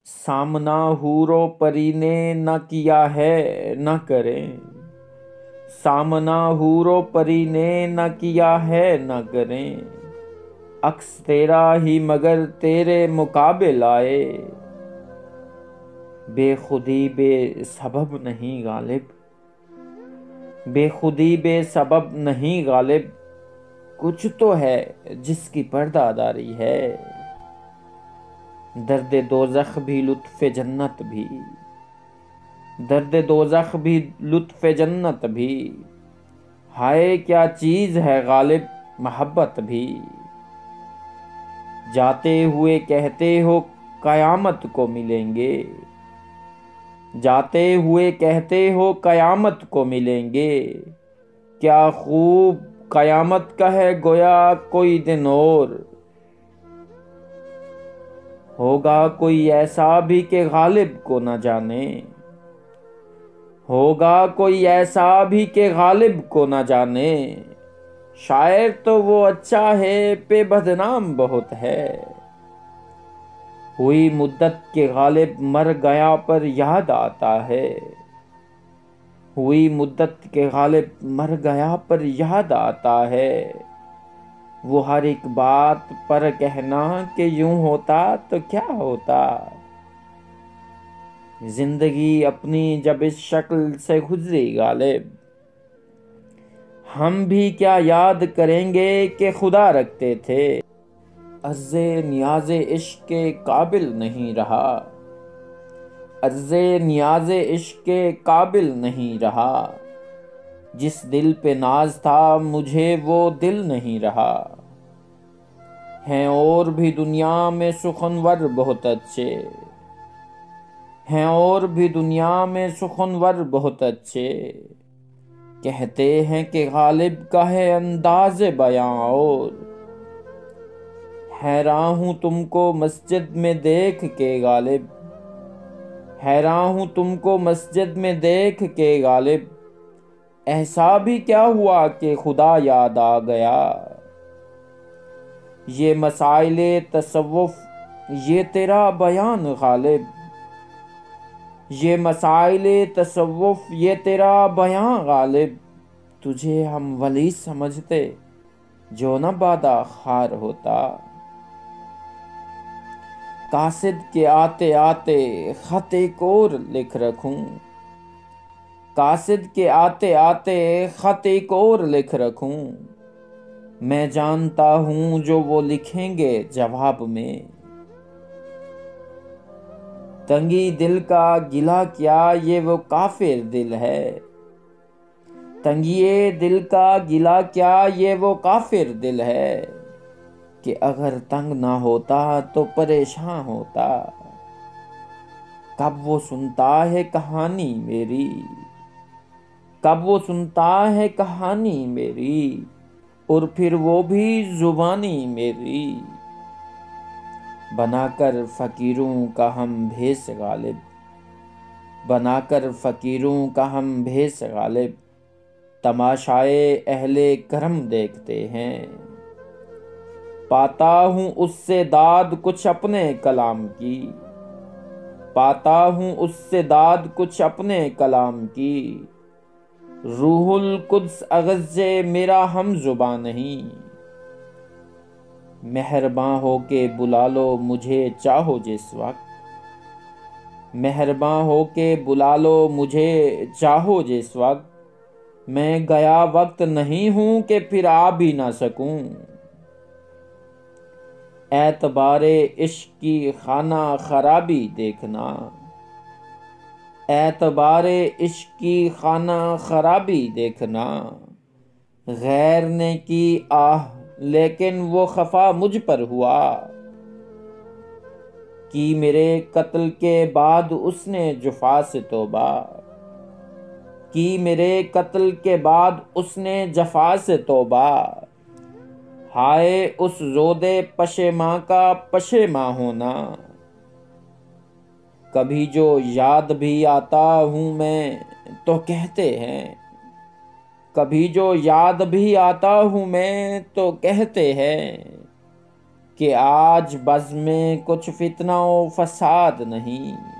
سامنا حور و پری نے نہ کیا ہے نہ کریں، سامنا حور و پری نے نہ کیا ہے نہ کریں، عکس تیرا ہی مگر تیرے مقابل آئے، بے خودی بے سبب نہیں غالب، بے خودی بے سبب نہیں غالب، کچھ تو ہے جس کی پردہ داری ہے، درد دوزخ بھی لطف جنت بھی، درد دوزخ بھی لطف جنت بھی، ہائے کیا چیز ہے غالب محبت بھی، جاتے ہوئے کہتے ہو قیامت کو ملیں گے، جاتے ہوئے کہتے ہو قیامت کو ملیں گے، کیا خوب قیامت کا ہے گویا کوئی دن اور، ہوگا کوئی ایسا بھی کہ غالب کو نہ جانے، ہوگا کوئی ایسا بھی کہ غالب کو نہ جانے، شاعر تو وہ اچھا ہے پہ بدنام بہت ہے، ہوئی مدت کے غالب مر گیا پر یاد آتا ہے، ہوئی مدت کے غالب مر گیا پر یاد آتا ہے، وہ ہر ایک بات پر کہنا کہ یوں ہوتا تو کیا ہوتا، زندگی اپنی جب اس شکل سے گزری غالب، ہم بھی کیا یاد کریں گے کہ خدا رکھتے تھے، عرض نیاز عشق کے قابل نہیں رہا، عرض نیاز عشق کے قابل نہیں رہا، جس دل پہ ناز تھا مجھے وہ دل نہیں رہا، ہیں اور بھی دنیا میں سخنور بہت اچھے، ہیں اور بھی دنیا میں سخنور بہت اچھے، کہتے ہیں کہ غالب کا ہے انداز بیاں اور، حیران ہوں تم کو مسجد میں دیکھ کے غالب، حیران ہوں تم کو مسجد میں دیکھ کے غالب، ایسا بھی کیا ہوا کہ خدا یاد آ گیا، یہ مسائل تصوف یہ تیرا بیان غالب، یہ مسائل تصوف یہ تیرا بیان غالب، تجھے ہم ولی سمجھتے جو نہ بادہ خار ہوتا، قاصد کے آتے آتے خط ایک اور لکھ رکھوں، قاصد کے آتے آتے خط ایک اور لکھ رکھوں، میں جانتا ہوں جو وہ لکھیں گے جواب میں، تنگی دل کا گلہ کیا یہ وہ کافر دل ہے، تنگی دل کا گلہ کیا یہ وہ کافر دل ہے، کہ اگر تنگ نہ ہوتا تو پریشان ہوتا، کب وہ سنتا ہے کہانی میری، کب وہ سنتا ہے کہانی میری، اور پھر وہ بھی زبانی میری، بنا کر فقیروں کا ہم بھیس غالب، بنا کر فقیروں کا ہم بھیس غالب، تماشائے اہل کرم دیکھتے ہیں، پاتا ہوں اس سے داد کچھ اپنے کلام کی، پاتا ہوں اس سے داد کچھ اپنے کلام کی، روح القدس اغض میرا ہم زباں نہیں، مہرباں ہو کے بلا لو مجھے چاہو جس وقت، مہرباں ہو کے بلا لو مجھے چاہو جس وقت، میں گیا وقت نہیں ہوں کہ پھر آ بھی نہ سکوں، اعتبار عشق کی خانہ خرابی دیکھنا، اعتبار عشق کی خانہ خرابی دیکھنا، غیر نے کی آہ لیکن وہ خفا مجھ پر ہوا، کی میرے قتل کے بعد اس نے جفا سے توبہ، کی میرے قتل کے بعد اس نے جفا سے توبہ، ہائے اس زودے پشیماں کا پشیماں ہونا، کبھی جو یاد بھی آتا ہوں میں تو کہتے ہیں، کبھی جو یاد بھی آتا ہوں میں تو کہتے ہیں کہ آج بز میں کچھ فتنہ و فساد نہیں۔